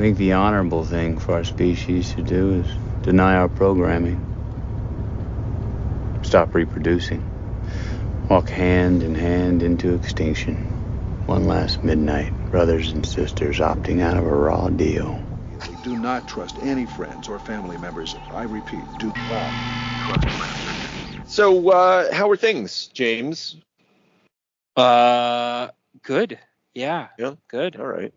think the honorable thing for our species to do is deny our programming. Stop reproducing. Walk hand in hand into extinction. One last midnight, brothers and sisters opting out of a raw deal. Do not trust any friends or family members. I repeat, do not trust friends. So, how are things, James? Good. Yeah. Good. All right.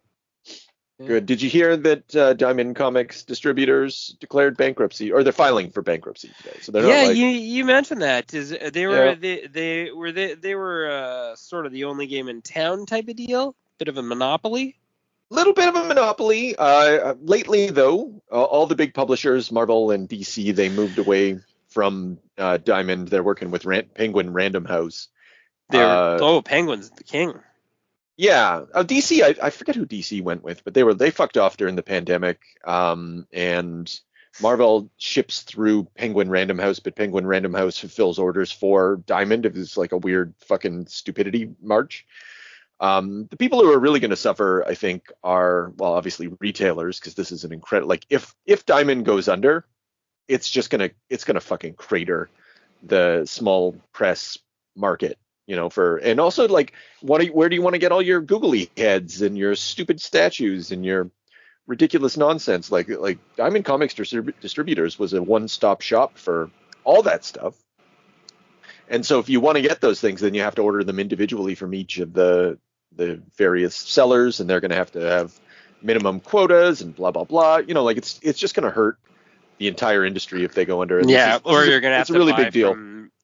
Yeah. Good. Did you hear that Diamond Comics distributors declared bankruptcy, or they're filing for bankruptcy today? So they're not like... you mentioned that. They were sort of the only game in town type of deal, bit of a monopoly. Little bit of a monopoly. Lately, though, all the big publishers, Marvel and DC, they moved away from Diamond. They're working with Penguin Random House. Penguin's the king. Yeah, DC. I forget who DC went with, but they fucked off during the pandemic. And Marvel ships through Penguin Random House, but Penguin Random House fulfills orders for Diamond. It was like a weird fucking stupidity march. The people who are really going to suffer, I think, are, well, obviously retailers, because this is an incredible, like, if Diamond goes under, it's gonna fucking crater the small press market, and also, like, where do you want to get all your googly heads and your stupid statues and your ridiculous nonsense? Like Diamond Comics Distributors was a one-stop shop for all that stuff. And so if you want to get those things, then you have to order them individually from each of the various sellers, and they're going to have minimum quotas and blah, blah, blah. Like, it's just going to hurt the entire industry if they go under. And yeah, you're going to have to really buy big deal.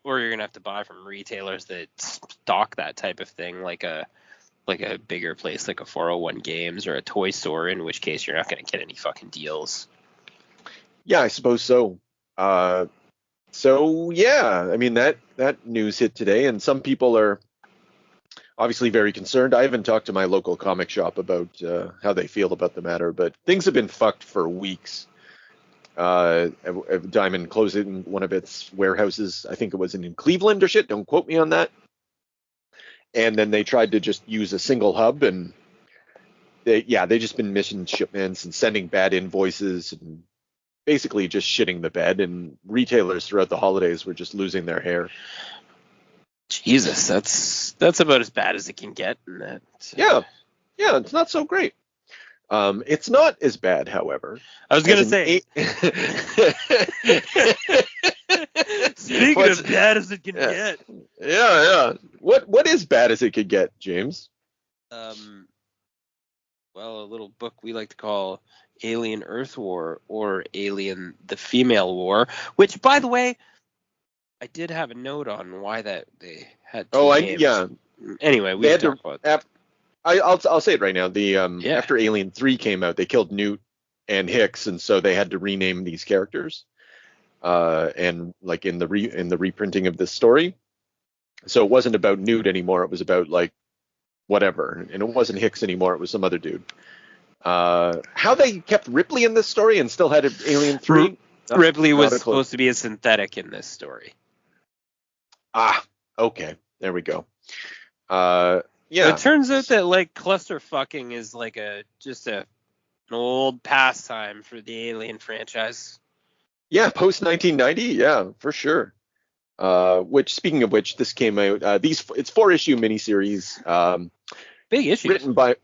Or you're going to have to buy from retailers that stock that type of thing, like a bigger place like a 401 Games or a toy store, in which case you're not going to get any fucking deals. Yeah, I suppose so. So, yeah, I mean, that news hit today, and some people are obviously very concerned. I haven't talked to my local comic shop about how they feel about the matter, but things have been fucked for weeks. Diamond closing one of its warehouses, I think it was in Cleveland or shit, don't quote me on that. And then they tried to just use a single hub, and they just been missing shipments and sending bad invoices and basically just shitting the bed, and retailers throughout the holidays were just losing their hair. Jesus, that's about as bad as it can get. Yeah, it's not so great. It's not as bad, however. I was gonna say. Speaking of bad as it can get. Yeah. What is bad as it could get, James? Well, a little book we like to call Alien Earth War, or Alien the Female War, which, by the way, I did have a note on why that they had two names. Yeah. Anyway, we can talk about that. I'll say it right now. After Alien 3 came out, they killed Newt and Hicks, and so they had to rename these characters. And like in the reprinting of this story, so it wasn't about Newt anymore. It was about like whatever, and it wasn't Hicks anymore. It was some other dude. How they kept Ripley in this story and still had Alien 3? Ripley was supposed to be a synthetic in this story. Okay, there we go. Yeah. It turns out that like cluster fucking is like an old pastime for the Alien franchise. Yeah, post 1990, yeah, for sure. Which, speaking of which, this came out. It's 4-issue miniseries. Big issue. Written by.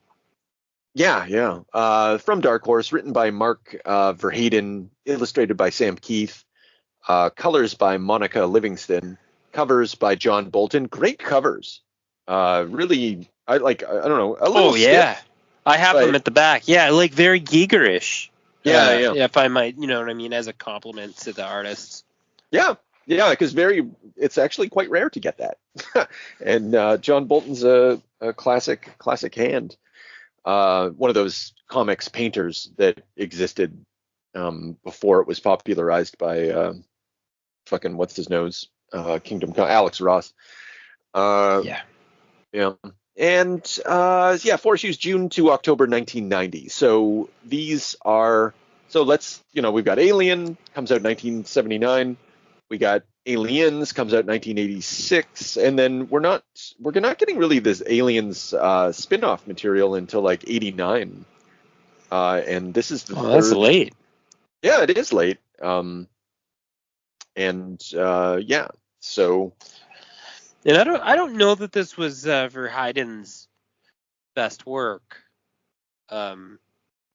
Yeah. From Dark Horse, written by Mark Verheiden, illustrated by Sam Kieth, colors by Monica Livingston, covers by John Bolton. Great covers. Really, I don't know. A little stiff, I have them at the back. Yeah, like very Giger-ish. Yeah. If I might, you know what I mean, as a compliment to the artists. Yeah, because it's actually quite rare to get that. And John Bolton's a classic hand. One of those comics painters that existed before it was popularized by fucking what's his nose, Kingdom Come, Alex Ross. Yeah. And 4 issues, June to October 1990. So these are, we've got Alien, comes out 1979. We got Aliens, comes out 1986. And then we're not getting really this Aliens spin-off material until like 89. And this is the third. That's late. Yeah, it is late. Yeah, so. And I don't know that this was Verheiden's best work.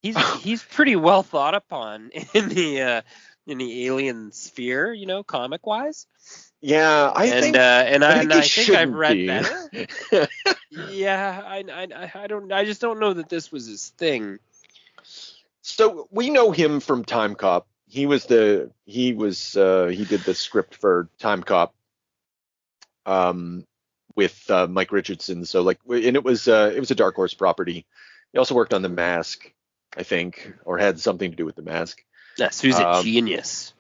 He's pretty well thought upon in the alien sphere, comic wise. Yeah, I think I've read be. better. Yeah, I just don't know that this was his thing. So we know him from Time Cop. He did the script for Time Cop with Mike Richardson. So and it was a Dark Horse property. He also worked on The Mask, I think, or had something to do with The Mask. Yes, who's a genius.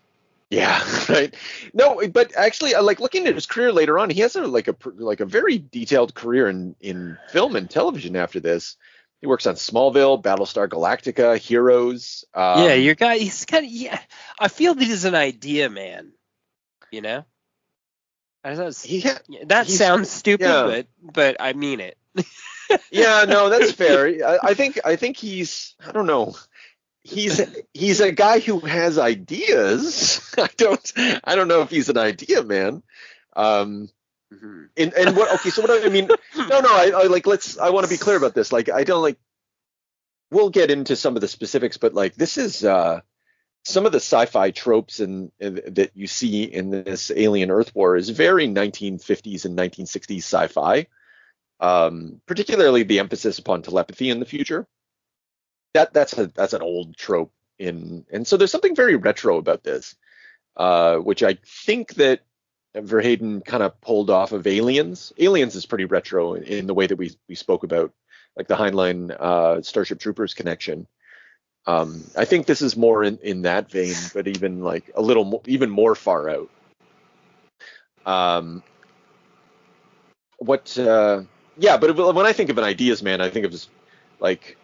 Yeah, right. No, but actually, like looking at his career later on, he has a very detailed career in film and television after this. He works on Smallville, Battlestar Galactica, Heroes. Your guy, he's kind of, I feel that he's an idea man, That sounds stupid, but I mean it. Yeah, no, that's fair. I think he's, I don't know. He's a guy who has ideas. I don't know if he's an idea man. And what? Okay, so what I mean? No. I want to be clear about this. Like, I don't like. We'll get into some of the specifics, but like, this is some of the sci-fi tropes that you see in this Alien Earth War is very 1950s and 1960s sci-fi. Particularly the emphasis upon telepathy in the future. That's an old trope and so there's something very retro about this, which I think that Verheiden kind of pulled off of Aliens. Aliens is pretty retro in the way that we spoke about, like the Heinlein Starship Troopers connection. I think this is more in that vein, but even like a little more, even more far out. But when I think of an ideas man, I think of like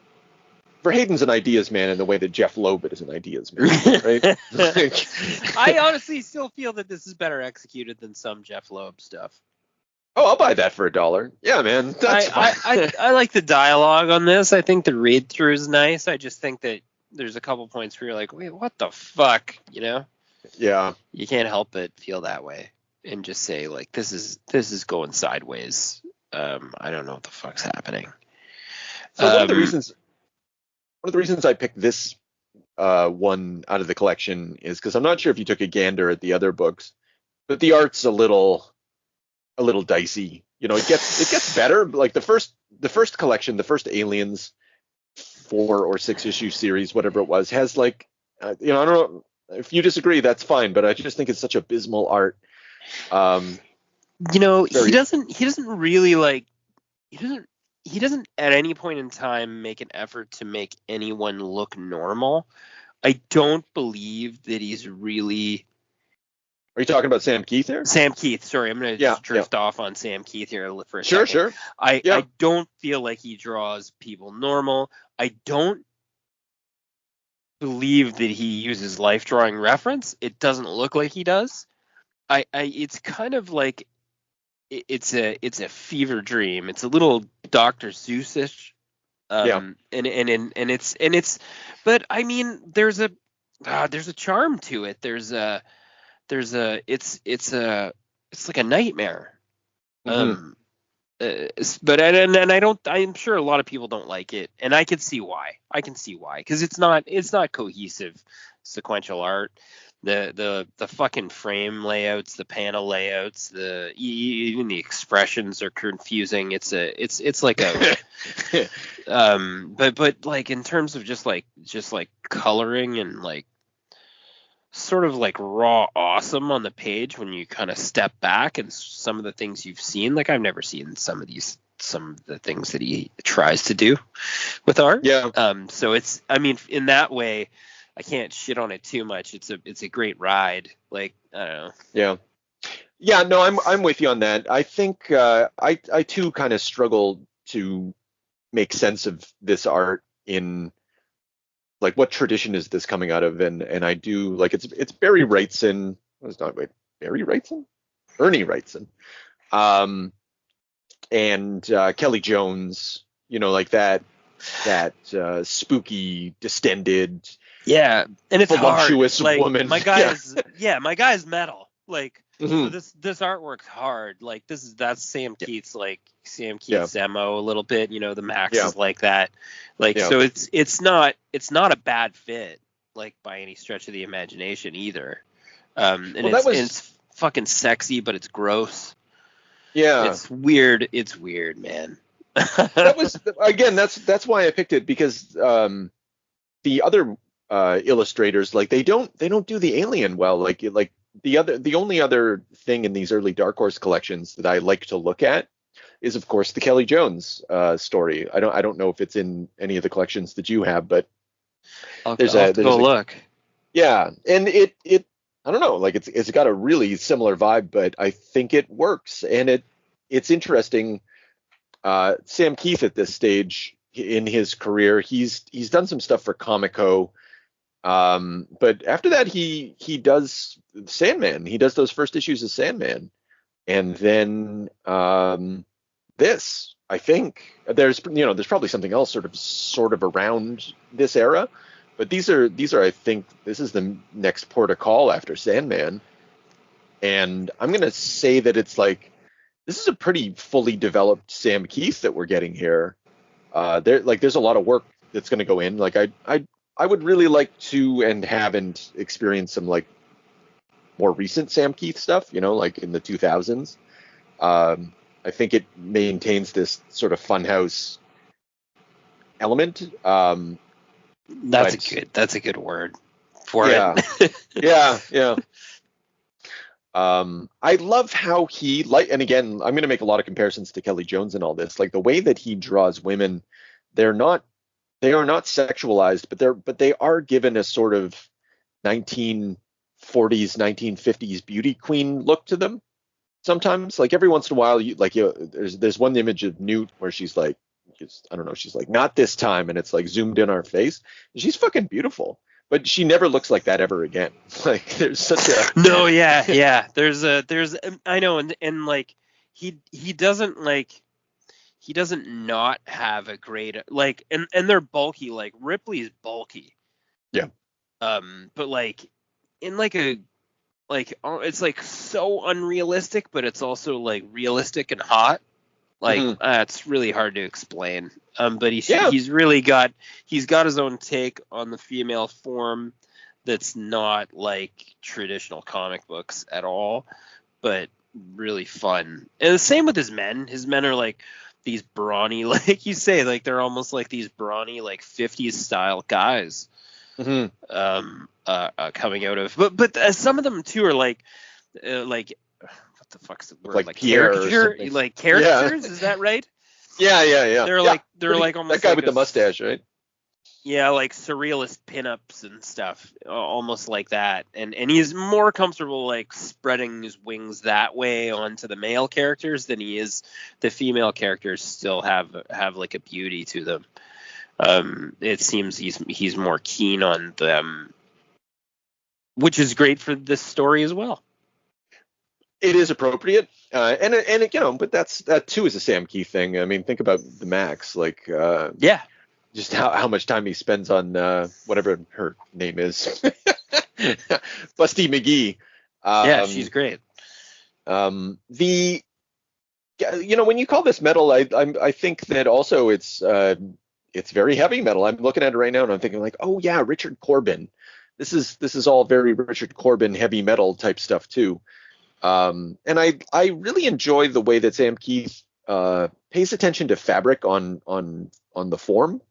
Verheiden's an ideas man in the way that Jeff Loeb is an ideas man, right? I honestly still feel that this is better executed than some Jeff Loeb stuff. Oh, I'll buy that for $1. Yeah, man. That's fine. I like the dialogue on this. I think the read through is nice. I just think that there's a couple points where you're like, wait, what the fuck? Yeah. You can't help but feel that way and just say like, this is going sideways. I don't know what the fuck's happening. So one of the reasons I picked this one out of the collection is because I'm not sure if you took a gander at the other books, but the art's a little dicey. It gets better. Like the first collection, the first Aliens 4 or 6 issue series, whatever it was, has like I don't know if you disagree, that's fine, but I just think it's such abysmal art. He doesn't really like he doesn't at any point in time make an effort to make anyone look normal. I don't believe that he's really. Are you talking about Sam Kieth here? Sam Kieth, sorry, I'm going to just drift off on Sam Kieth here for a second. Sure. I don't feel like he draws people normal. I don't believe that he uses life drawing reference. It doesn't look like he does. It's kind of like it's a fever dream. It's a little Dr. Seuss-ish. And it's but I mean there's a charm to it. It's like a nightmare. Mm-hmm. I'm sure a lot of people don't like it, and I can see why because it's not cohesive sequential art. The fucking frame layouts, the panel layouts, even the expressions are confusing. It's like a but like in terms of just like coloring and like sort of like raw awesome on the page when you kind of step back and some of the things you've seen, like I've never seen some of the things that he tries to do with art. So it's, I mean, in that way I can't shit on it too much. It's a great ride. Like, I don't know. Yeah, no, I'm with you on that. I think I too kind of struggle to make sense of this art in like what tradition is this coming out of, and I do like it's Barry Wrightson. It's not Barry Wrightson, Ernie Wrightson, and Kelly Jones, like that. that spooky, distended, Yeah, and it's voluptuous hard. Like woman. my guy is my guy is metal. Like so Mhm. this artwork's hard. Like that's Sam Yeah. Keith's Sam Yeah. Keith's MO a little bit. The Max Yeah. is like that. Like Yeah. so it's not a bad fit like by any stretch of the imagination either. And Well, that was it's fucking sexy, but it's gross. yeah. It's weird. It's weird, man. That was again. That's why I picked it, because the other illustrators, like they don't do the alien well. Like the only other thing in these early Dark Horse collections that I like to look at is, of course, the Kelly Jones story. I don't know if it's in any of the collections that you have, but I'll go look. Yeah, and it I don't know, like it's got a really similar vibe, but I think it works, and it's interesting. Sam Keith at this stage in his career, he's done some stuff for Comico, but after that he does Sandman. He does those first issues of Sandman, and then this. I think there's probably something else sort of around this era, but these are I think this is the next port of call after Sandman, and I'm gonna say that it's like this is a pretty fully developed Sam Keith that we're getting here. There's a lot of work that's going to go in. Like I would really like to and haven't experienced some like more recent Sam Keith stuff, like in the 2000s. I think it maintains this sort of funhouse element. That's a good word for it. Yeah. I love how he and again, I'm going to make a lot of comparisons to Kelly Jones and all this. Like the way that he draws women, they are not sexualized, but they are given a sort of 1940s, 1950s beauty queen look to them. Sometimes, like every once in a while, there's one image of Newt where she's like, I don't know, she's like, not this time, and it's like zoomed in our face. And she's fucking beautiful. But she never looks like that ever again. Like there's such a yeah. There's I know, and like he doesn't not have a great like, and they're bulky. Like Ripley's bulky. Yeah. But like in like a it's like so unrealistic, but it's also like realistic and hot. Like it's really hard to explain. But he's really got his own take on the female form that's not like traditional comic books at all, but really fun. And the same with his men. His men are like these brawny, like you say, like they're almost like these brawny, like 50s style guys. Coming out of, but some of them too are like what the fuck's the word? Like Pierre caricature, like caricatures, is that right? Yeah. They're like almost that guy like with the mustache, right? Yeah, like surrealist pinups and stuff, almost like that. And he's more comfortable like spreading his wings that way onto the male characters than he is the female characters. Still have like a beauty to them. It seems he's more keen on them, which is great for this story as well. It is appropriate, and but that too is a Sam Keith thing. I mean, think about the Max, like just how much time he spends on whatever her name is, Busty McGee. She's great. When you call this metal, I think that also it's very heavy metal. I'm looking at it right now and I'm thinking like, oh yeah, Richard Corbin. This is all very Richard Corbin heavy metal type stuff too. And I really enjoy the way that Sam Keith pays attention to fabric on the form.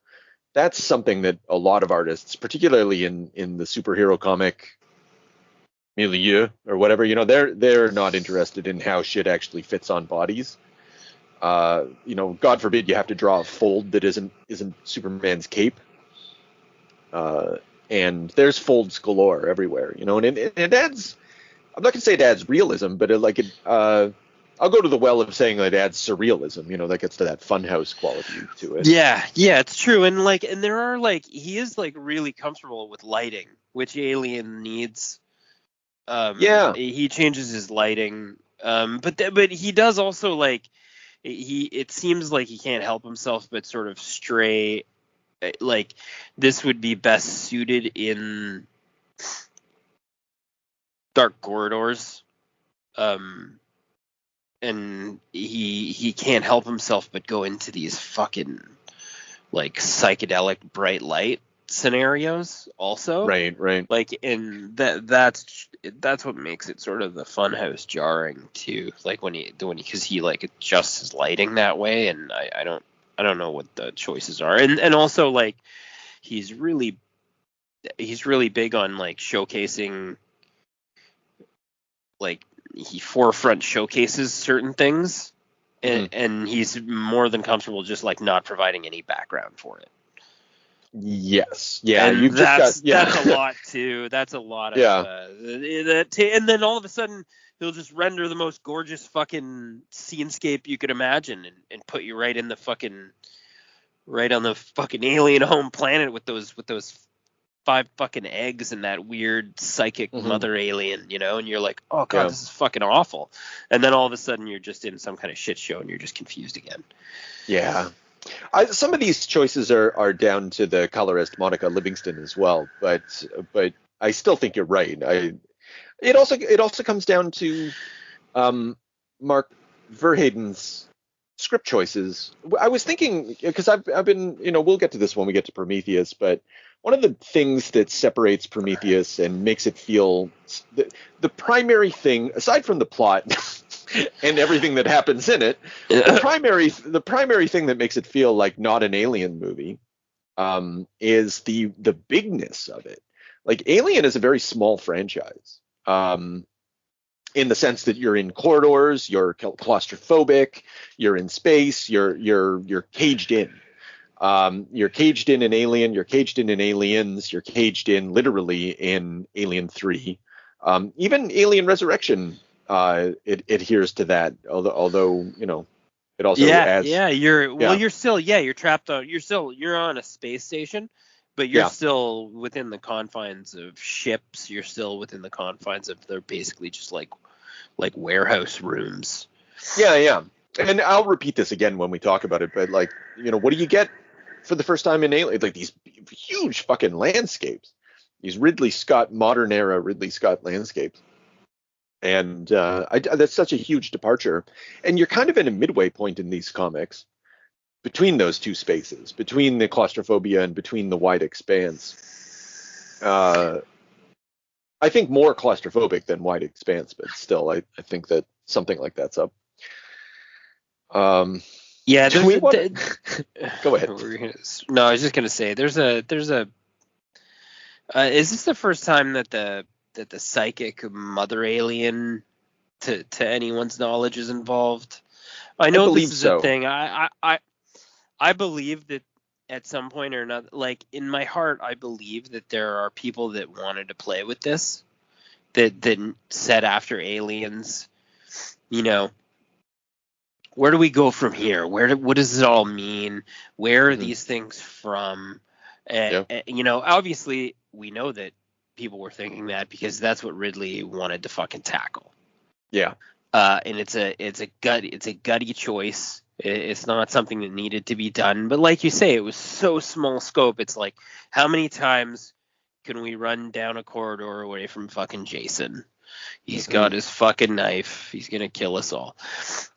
That's something that a lot of artists, particularly in the superhero comic milieu or whatever, they're not interested in how shit actually fits on bodies. God forbid you have to draw a fold that isn't Superman's cape. And there's folds galore everywhere, and it adds, I'm not gonna say it adds realism, but I'll go to the well of saying that it adds surrealism, that gets to that funhouse quality to it. Yeah, it's true. And there are he is really comfortable with lighting, which Alien needs. He changes his lighting. But he does also it seems like he can't help himself but sort of stray like this would be best suited in dark corridors. And he can't help himself but go into these fucking like psychedelic bright light scenarios also. Right. Like, and that's what makes it sort of the funhouse jarring too. Like when he because he like adjusts his lighting that way, and I don't know what the choices are. And also like he's really big on like showcasing, like he forefront showcases certain things, and he's more than comfortable just like not providing any background for it. Yes. Yeah. And You've that's just got, that's a lot too. That's a lot of and then all of a sudden he'll just render the most gorgeous fucking scenescape you could imagine, and put you right on the fucking alien home planet with those 5 fucking eggs and that weird psychic mother alien, and you're like, oh god, this is fucking awful. And then all of a sudden you're just in some kind of shit show and you're just confused again. Yeah. Some of these choices are down to the colorist Monica Livingston as well, but I still think you're right. It also comes down to Mark Verheiden's script choices. I was thinking, because I've been, we'll get to this when we get to Prometheus, but one of the things that separates Prometheus and makes it feel the primary thing, aside from the plot and everything that happens in it, the primary thing that makes it feel like not an Alien movie is the bigness of it. Like Alien is a very small franchise. In the sense that you're in corridors, you're claustrophobic, you're in space, you're caged in. You're caged in an Alien, you're caged in Aliens, you're caged in literally in Alien 3. Even Alien Resurrection it adheres to that, although it also adds. You're trapped on. You're on a space station, but you're still within the confines of ships. You're still within the confines of, they're basically just like warehouse rooms. Yeah. And I'll repeat this again when we talk about it, but like, what do you get for the first time in Alien? Like these huge fucking landscapes, these modern era Ridley Scott landscapes. And that's such a huge departure. And you're kind of in a midway point in these comics between those two spaces, between the claustrophobia and between the wide expanse. I think more claustrophobic than wide expanse, but still, I think that something like that's up. Go ahead. No, I was just gonna say there's a. Is this the first time that the psychic mother alien, to anyone's knowledge, is involved? I know this is a thing. I believe that at some point or another, like in my heart, I believe that there are people that wanted to play with this, that said after Aliens, where do we go from here? What does it all mean? Where are these things from? Obviously we know that people were thinking that because that's what Ridley wanted to fucking tackle. Yeah. And it's a gutty choice. It's not something that needed to be done, but like you say, it was so small scope. It's like, how many times can we run down a corridor away from fucking Jason? He's got his fucking knife. He's gonna kill us all.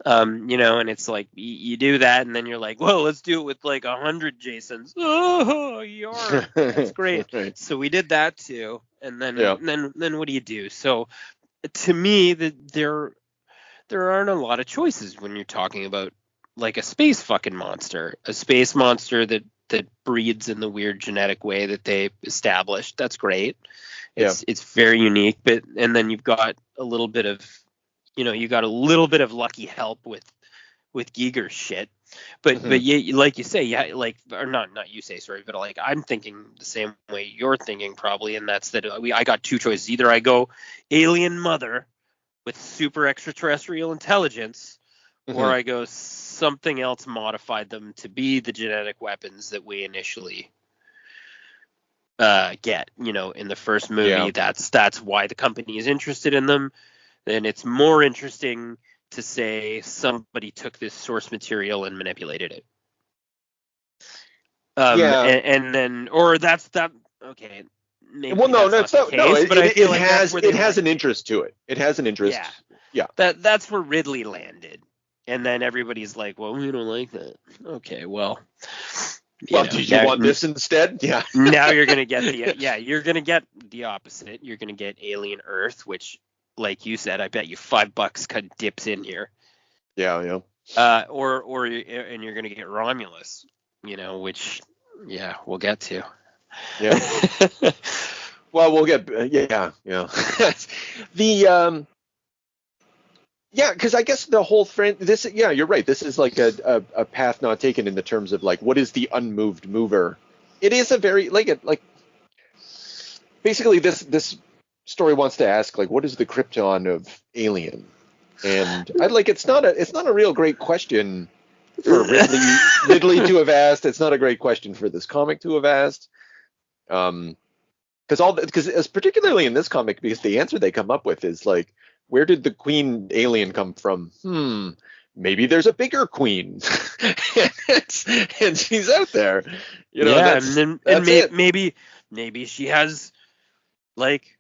And it's like you do that, and then you're like, well, let's do it with like 100 Jasons. Oh, that's great. Right. So we did that too, and then what do you do? So to me, there aren't a lot of choices when you're talking about like a space fucking monster, a space monster that breeds in the weird genetic way that they established. That's great. It's very unique, and then you've got a little bit of, lucky help with Giger's shit. But like you say, or not you say, sorry, but like I'm thinking the same way you're thinking probably, and that's that I got two choices. Either I go alien mother with super extraterrestrial intelligence, or I go something else modified them to be the genetic weapons that we initially get. In the first movie, that's why the company is interested in them. Then it's more interesting to say somebody took this source material and manipulated it. Yeah. And then, or that's that. Okay, maybe Well, no, that's no, not the case, but I feel like that's where it they has an interest to it. It has an interest. Yeah. Yeah. That's where Ridley landed, and then everybody's like, "Well, we don't like that." Okay, well, Well, did you want this instead? Yeah. Now you're gonna get you're gonna get the opposite. You're gonna get Alien Earth, which, like you said, I bet you $5 kind of dips in here. Yeah, yeah. And you're gonna get Romulus, which we'll get to. Yeah. Well, we'll get yeah. The because I guess the whole you're right. This is like a path not taken in the terms of like what is the unmoved mover. It is a very basically this story wants to ask like what is the Krypton of Alien, and it's not a real great question for Ridley to have asked. It's not a great question for this comic to have asked. Because particularly in this comic, because the answer they come up with is like, where did the queen alien come from? Maybe there's a bigger queen, and she's out there. Maybe she has like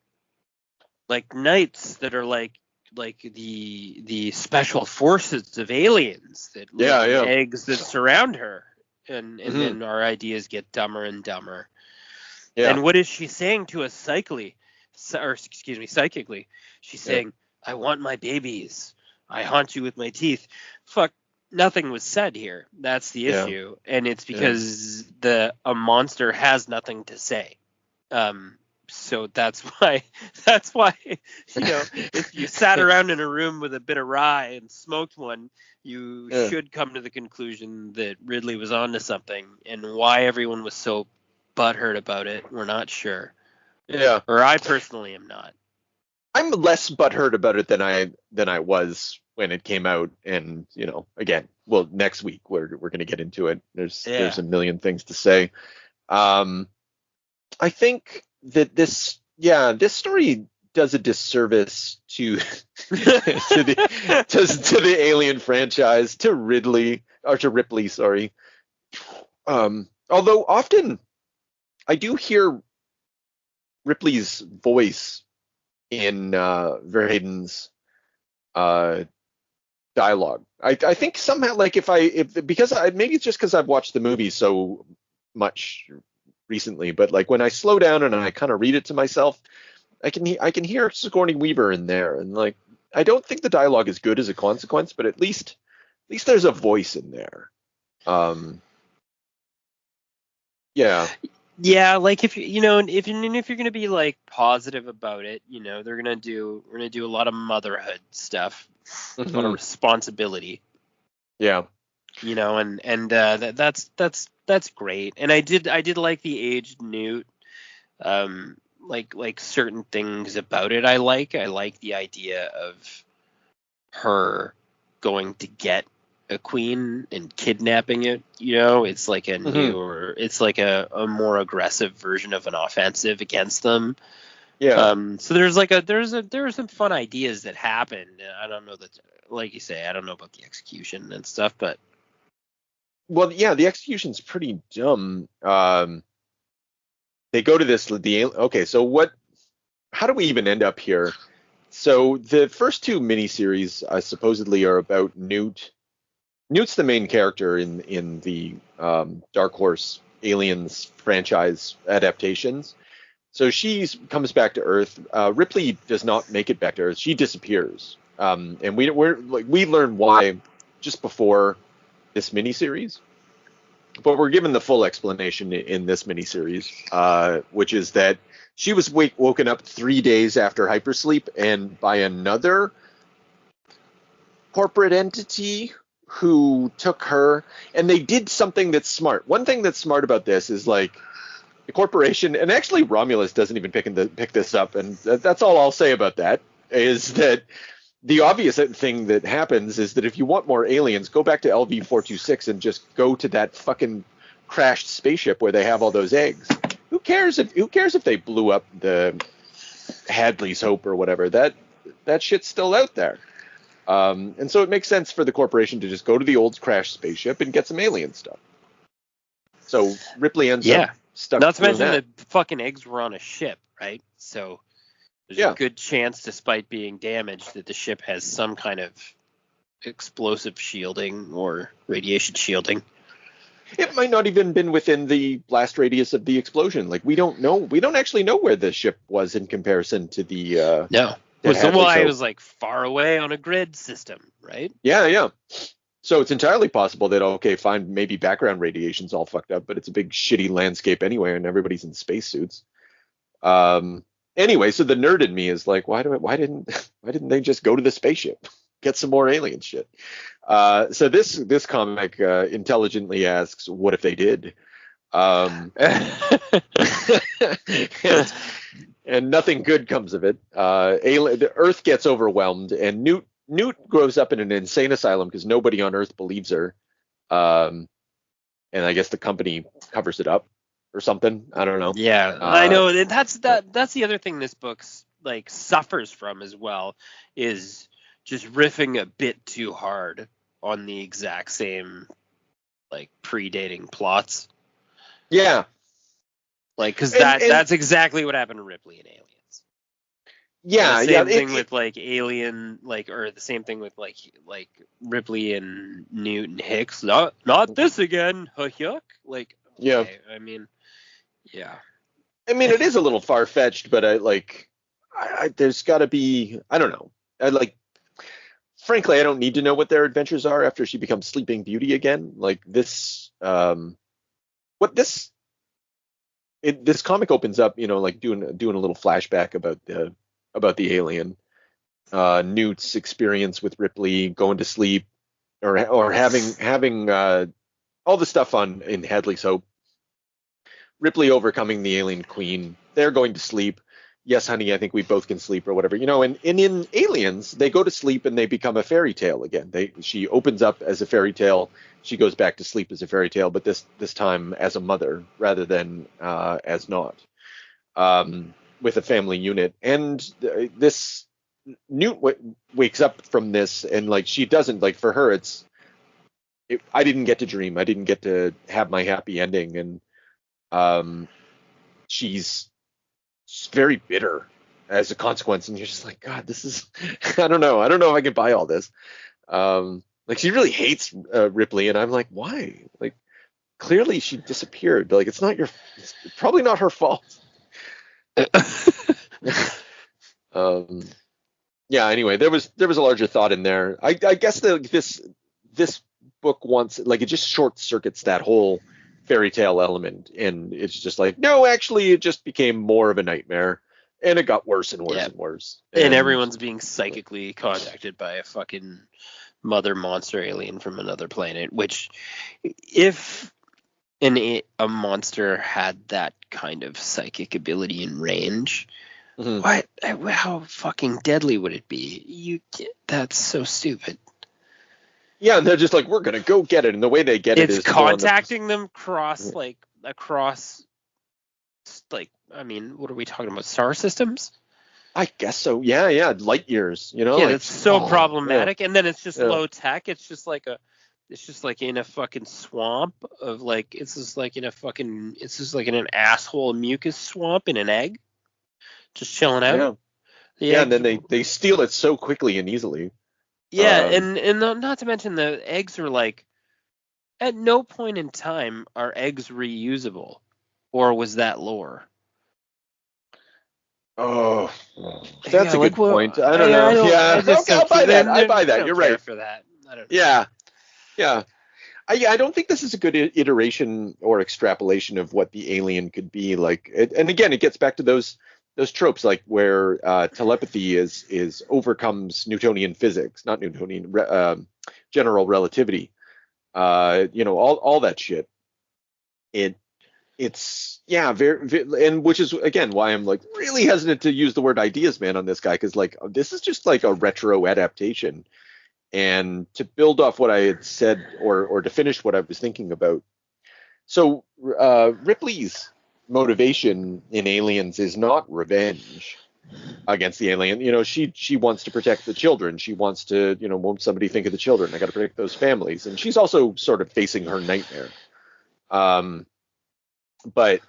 knights that are like the special forces of aliens that live in eggs that surround her, and then our ideas get dumber and dumber. Yeah. And what is she saying to us psychically? She's saying, I want my babies. I haunt you with my teeth. Fuck, nothing was said here. That's the issue. And it's because a monster has nothing to say. So that's why, if you sat around in a room with a bit of rye and smoked one, you should come to the conclusion that Ridley was onto something, and why everyone was so butthurt about it, we're not sure. Yeah. Or I personally am not. I'm less butthurt about it than I was when it came out, and again, well, next week we're going to get into it. There's a million things to say. I think that this story does a disservice to the Alien franchise, to Ripley, sorry. Although often I do hear Ripley's voice in Verheiden's dialogue. I think somehow, like maybe it's just because I've watched the movie so much recently, but like when I slow down and I kind of read it to myself, I can hear Sigourney Weaver in there, and like I don't think the dialogue is good as a consequence, but at least there's a voice in there. Yeah, like if you're gonna be like positive about it, we're gonna do a lot of motherhood stuff, a lot of responsibility. Yeah. And that's great. And I did like the aged Newt. Like certain things about it I like the idea of her going to get a queen and kidnapping it. It's like a newer, it's like a more aggressive version of an offensive against them. So there are some fun ideas that happen. I don't know that, like you say, I don't know about the execution and stuff, but the execution's pretty dumb. They go to so how do we even end up here? So the first two miniseries supposedly are about Newt. Newt's the main character in the Dark Horse Aliens franchise adaptations. So she comes back to Earth. Ripley does not make it back to Earth. She disappears. And we learn why just before this miniseries. But we're given the full explanation in this miniseries, which is that she was woken up 3 days after hypersleep and by another corporate entity who took her, and they did something that's smart. One thing that's smart about this is like the corporation, and actually Romulus doesn't even pick this up, and that's all I'll say about that, is that the obvious thing that happens is that if you want more aliens, go back to LV-426 and just go to that fucking crashed spaceship where they have all those eggs. Who cares if they blew up the Hadley's Hope or whatever? That shit's still out there. And so it makes sense for the corporation to just go to the old crashed spaceship and get some alien stuff. So Ripley ends Yeah. up stuck. Not to doing mention that. the fucking eggs were on a ship, right? So there's Yeah. a good chance, despite being damaged, that the ship has some kind of explosive shielding or radiation shielding. It might not even been within the blast radius of the explosion. Like we don't know. We don't actually know where the ship was in comparison to the. No. Dead So Hadley, why so- it was like far away on a grid system, right? Yeah. So it's entirely possible that okay, fine, maybe background radiation's all fucked up, but it's a big shitty landscape anyway, and everybody's in spacesuits. Anyway, so the nerd in me is like, why didn't they just go to the spaceship, get some more alien shit? So this comic intelligently asks, what if they did? And nothing good comes of it. The Earth gets overwhelmed, and Newt grows up in an insane asylum because nobody on Earth believes her. And I guess the company covers it up or something. I don't know. Yeah, I know. And that's the other thing this book's like suffers from as well, is just riffing a bit too hard on the exact same like predating plots. Yeah. Like, because And- that's exactly what happened to Ripley and Aliens. Yeah, The same yeah. thing with like Alien, like, or the same thing with like Ripley and Newt and Hicks. Not this again. Yuck. Like, Yeah. okay, I mean, yeah. I mean, it is a little far fetched, but there's got to be. I don't know. Frankly, I don't need to know what their adventures are after she becomes Sleeping Beauty again. Like this, this comic opens up, like doing a little flashback about the alien, Newt's experience with Ripley going to sleep, or having all the stuff in Hadley's Hope. Ripley overcoming the alien queen. They're going to sleep. Yes, honey, I think we both can sleep or whatever. And in Aliens, they go to sleep and they become a fairy tale again. She opens up as a fairy tale. She goes back to sleep as a fairy tale, but this time as a mother rather than as not, with a family unit. And this Newt wakes up from this, and like she doesn't, like, for her I didn't get to dream. I didn't get to have my happy ending, and she's very bitter as a consequence. And you're just like, God, this is I don't know if I can buy all this. Like, she really hates Ripley, and I'm like, why? Like, clearly she disappeared. Like, it's probably not her fault. Yeah. Anyway, there was a larger thought in there. I guess this book wants, like, it just short circuits that whole fairy tale element, and it's just like, no, actually, it just became more of a nightmare, and it got worse and worse and worse. And everyone's being psychically contacted by a fucking mother monster alien from another planet. Which, if a monster had that kind of psychic ability and range, how fucking deadly would it be? That's so stupid. Yeah, and they're just like, we're gonna go get it, and the way they get it is contacting them across, I mean, what are we talking about? Star systems? I guess so. Yeah, light years. Yeah, it's so problematic. Yeah. And then it's just low tech. It's just like in a fucking swamp of like, it's just like in an asshole mucus swamp in an egg, just chilling out. Yeah, and then they steal it so quickly and easily. Yeah, and not to mention the eggs are like, at no point in time are eggs reusable, or was that lore? Oh, that's a good point. I don't know. I'll buy that. I buy that. You're right. For that. I don't know. Yeah. I don't think this is a good iteration or extrapolation of what the alien could be like. And again, it gets back to those tropes, like where telepathy is overcomes Newtonian physics, not Newtonian, general relativity. All that shit. It's very, and which is again why I'm like really hesitant to use the word ideas man on this guy, because like this is just like a retro adaptation, and to build off what I had said or to finish what I was thinking about. So Ripley's motivation in Aliens is not revenge against the alien. She wants to protect the children. She wants to, won't somebody think of the children? I got to protect those families. And she's also sort of facing her nightmare. but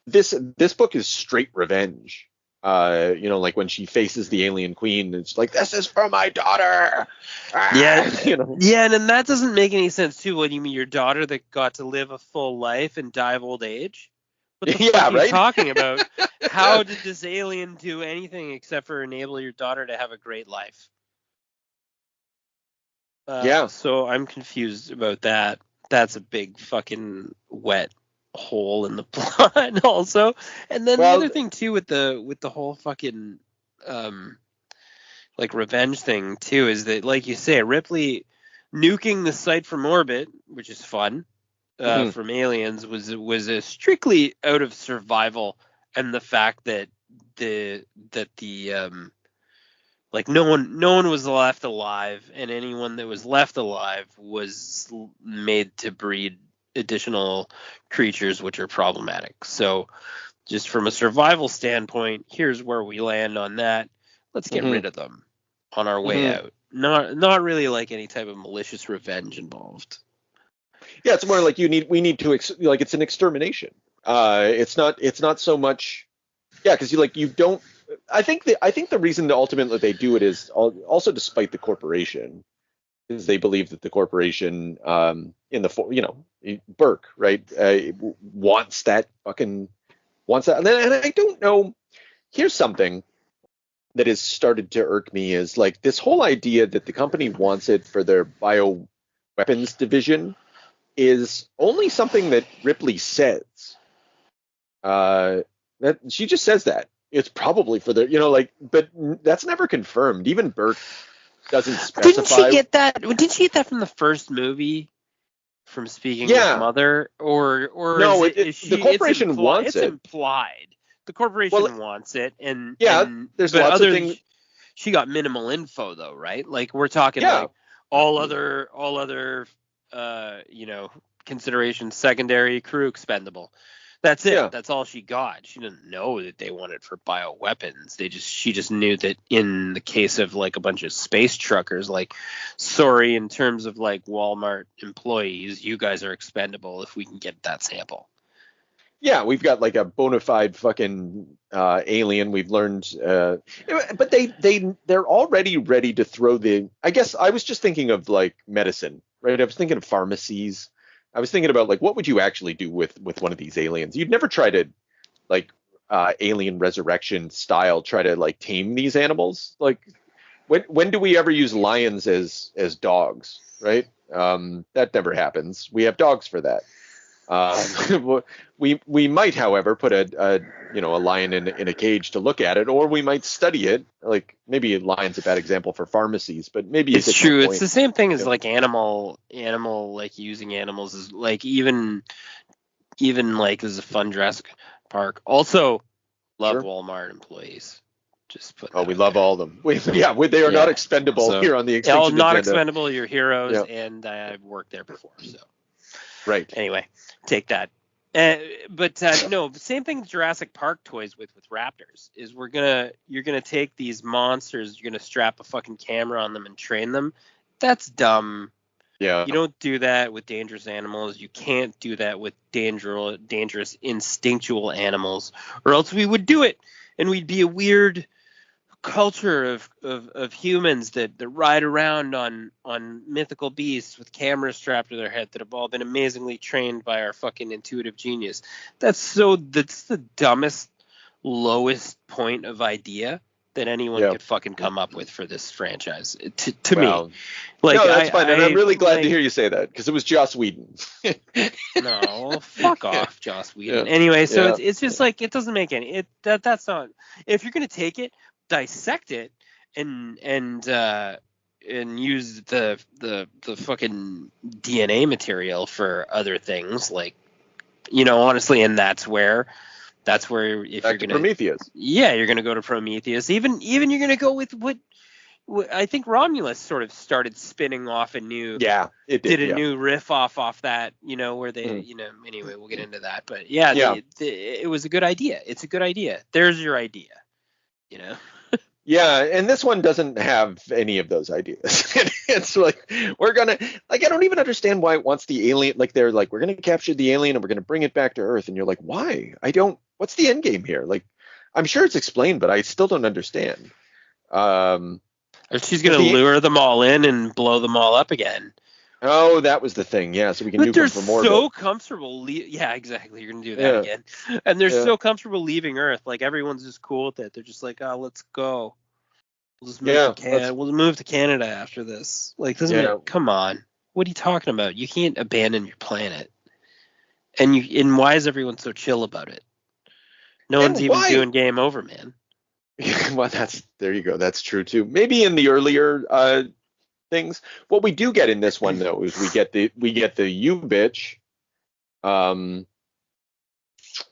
this book is straight revenge. Like when she faces the alien queen, it's like, this is for my daughter. Yeah, You know. yeah, and then that doesn't make any sense too. What do you mean, your daughter that got to live a full life and die of old age? What the Yeah, fuck are you right. talking about? How did this alien do anything except for enable your daughter to have a great life? Yeah. So I'm confused about that. That's a big fucking wet hole in the plot, also. And then the Well, other thing too with the whole fucking um like revenge thing too is that, like you say, Ripley nuking the site from orbit, which is fun, mhm. from aliens, was a strictly out of survival, and the fact that the like no one was left alive, and anyone that was left alive was made to breed additional creatures which are problematic. So just from a survival standpoint, here's where we land on that. Let's get Mhm. rid of them on our way Mhm. out. Not really like any type of malicious revenge involved. Yeah, it's more like we need to like it's an extermination. It's not so much. Yeah, because you don't. I think the reason that ultimately they do it is also despite the corporation, is they believe that the corporation, in the Burke, right, wants that, and I don't know. Here's something that has started to irk me, is like this whole idea that the company wants it for their bio weapons division is only something that Ripley says. That she just says that it's probably for the, but that's never confirmed. Even Burke doesn't Didn't she specify. get that? Didn't she get that from the first movie? From speaking with Yeah, Mother, or no, is the she? corporation wants It's it. implied. The Well, corporation wants it, and yeah, there's but lots of other things. she got minimal info though, right? Like we're talking Yeah, like all other considerations secondary, crew expendable. That's it. yeah, That's all she got. She didn't know that they wanted for bioweapons. She just knew that in the case of like a bunch of space truckers, like, sorry, in terms of like Walmart employees, you guys are expendable if we can get that sample. yeah. We've got like a bona fide fucking alien. We've learned, but they're already ready to throw the. I guess I was just thinking of like medicine, right? I was thinking of pharmacies. I was thinking about like what would you actually do with one of these aliens? You'd never try to, like, alien resurrection style, try to like tame these animals. Like, when do we ever use lions as dogs, right? That never happens. We have dogs for that. We might, however, put a lion in a cage to look at it, or we might study it. Like, maybe a lion's a bad example for pharmacies, but maybe you It's get my true. It's point. the same thing as You know? like animal like using animals is like even like as a fun Jurassic Park. Also, love Sure. Walmart employees. Just putting Oh, that we out love there. all of them. They are not Yeah. expendable So, here on the all extinction not agenda. expendable. You're heroes, Yeah. and I've worked there before. So Right. anyway, take that. But no, same thing with Jurassic Park toys with raptors is you're gonna take these monsters, you're gonna strap a fucking camera on them and train them. That's dumb. Yeah. You don't do that with dangerous animals. You can't do that with dangerous instinctual animals, or else we would do it, and we'd be a weird culture of humans that ride around on mythical beasts with cameras strapped to their head that have all been amazingly trained by our fucking intuitive genius. That's the dumbest, lowest point of idea that anyone Yeah. could fucking come up with for this franchise. To me, Well, like no, that's fine, and I'm I really glad to like hear you say that because it was Joss Whedon. no, fuck off, Joss Whedon. Yeah. Anyway, so Yeah. it's just like it doesn't make any that's not, if you're gonna take it, dissect it, and use the fucking DNA material for other things, like, honestly, and that's where if you're Back to gonna, Prometheus. yeah, you're gonna go to Prometheus, even you're gonna go with what I think Romulus sort of started spinning off a new Yeah, it did did. a Yeah. new riff off that, where they, Mhm. anyway, we'll get into that. But yeah, Yeah. it was a good idea. It's a good idea. There's your idea, you know. Yeah, and this one doesn't have any of those ideas. It's like we're gonna like I don't even understand why it wants the alien. Like they're like we're gonna capture the alien and we're gonna bring it back to Earth, and you're like, why? I don't. What's the end game here? Like, I'm sure it's explained, but I still don't understand. Or she's 'Cause gonna lure them all in and blow them all up again. oh, that was the thing. Yeah, so we can But nuke they're them from orbit. so comfortable. Yeah, exactly. You're gonna do that Yeah, again. And they're yeah, so comfortable leaving Earth. Like everyone's just cool with it. They're just like, oh, let's go. We'll just move to yeah. Canada. We'll move to Canada after this. Like, doesn't Yeah. it? Come on. What are you talking about? You can't abandon your planet. And why is everyone so chill about it? No one's And even why? doing game over, man. Well, there you go. That's true too. Maybe in the earlier things. What we do get in this one though is we get the U bitch.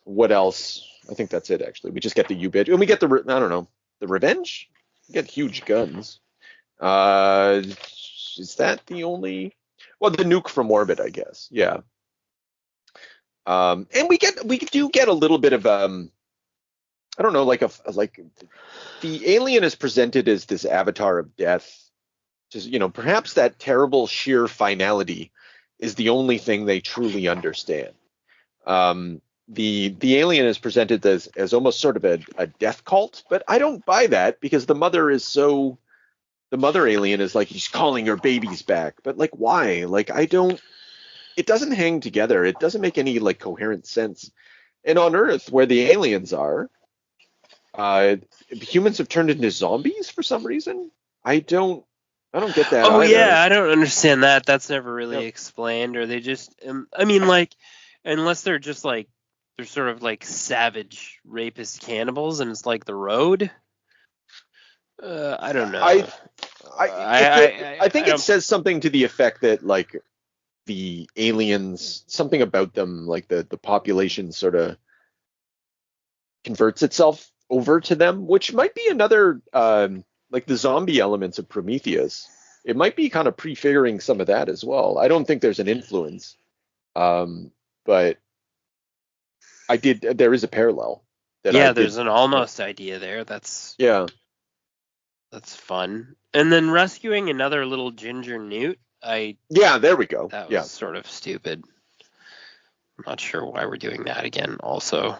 What else? I think that's it actually. We just get the U bitch, and we get I don't know, the revenge. We get huge guns. Is that the only? Well, the nuke from orbit, I guess. Yeah. And we do get a little bit of I don't know, like the alien is presented as this avatar of death. Just perhaps that terrible sheer finality is the only thing they truly understand. The alien is presented as almost sort of a death cult, but I don't buy that because the mother alien is like she's calling her babies back, but like why? Like it doesn't hang together. It doesn't make any like coherent sense. And on Earth, where the aliens are, humans have turned into zombies for some reason. I don't get that Oh either. yeah, I don't understand that. That's never really Yeah. explained. Or they just, I mean, like, unless they're just like they're sort of like savage rapist cannibals, and it's like the road. I don't know. I think I it don't. says something to the effect that like the aliens, something about them, like the population sort of converts itself over to them, which might be another like the zombie elements of Prometheus. It might be kind of prefiguring some of that as well. I don't think there's an influence, but there is a parallel that I Yeah, did. there's an almost idea there. That's Yeah. fun. And then rescuing another little ginger newt. Yeah, there we go. That was Yeah. sort of stupid. I'm not sure why we're doing that again. Also.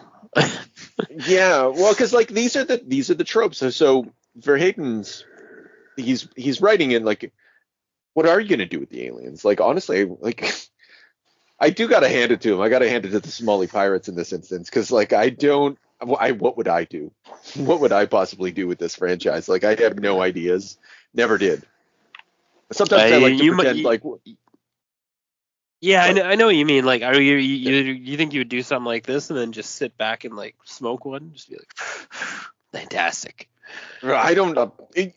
Yeah, well, because like these are the tropes. So Verheiden's he's writing in like, what are you gonna do with the aliens? Like honestly, like I do gotta hand it to him. I gotta hand it to the Somali pirates in this instance because like what would I do? What would I possibly do with this franchise? Like I have no ideas. Never did. Sometimes I like to pretend like. Yeah, I know what you mean. Like, you think you would do something like this and then just sit back and like smoke one, just be like, fantastic. I don't know. You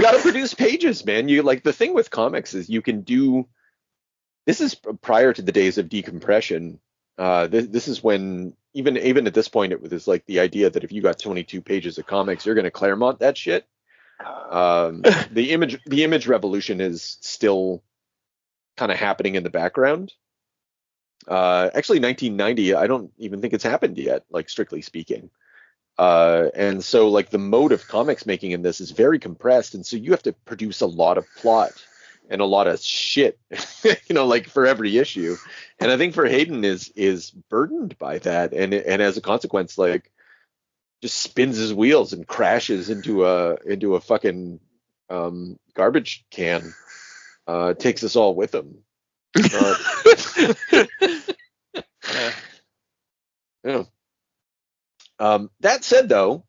gotta produce pages, man. You like the thing with comics is you can do. This is prior to the days of decompression. This is when even at this point it was like the idea that if you got 22 pages of comics, you're gonna Claremont that shit. The image revolution is still kind of happening in the background. Actually, 1990, I don't even think it's happened yet, like strictly speaking. And so, like the mode of comics making in this is very compressed, and so you have to produce a lot of plot and a lot of shit, like for every issue. And I think Verheiden is burdened by that, and as a consequence, like just spins his wheels and crashes into a fucking garbage can. Takes us all with him. Yeah. That said, though,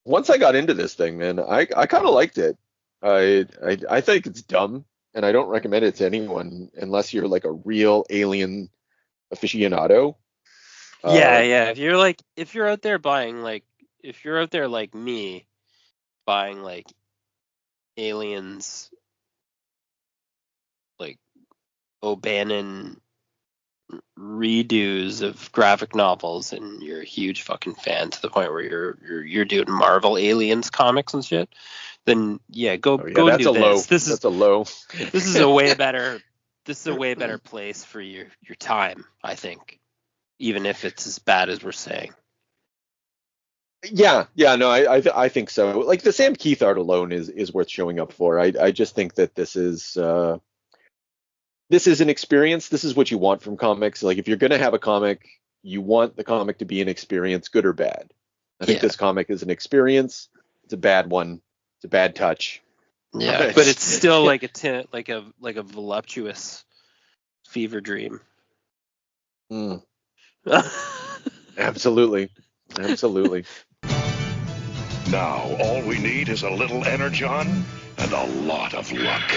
once I got into this thing, man, I kind of liked it. I think it's dumb, and I don't recommend it to anyone unless you're like a real alien aficionado. Yeah. If you're out there like me, buying like aliens, like O'Bannon redos of graphic novels, and you're a huge fucking fan to the point where you're doing Marvel Aliens comics and shit, then yeah, go and do this. That's a low. This is a way better place for your time, I think, even if it's as bad as we're saying. Yeah, no, I think so. Like the Sam Keith art alone is worth showing up for. I just think that this is an experience. This is what you want from comics. Like if you're gonna have a comic, you want the comic to be an experience, good or bad. I think this comic is an experience. It's a bad one. It's a bad touch. Yeah, but it's still like a voluptuous fever dream. Mm. Absolutely. Now, all we need is a little energon and a lot of luck.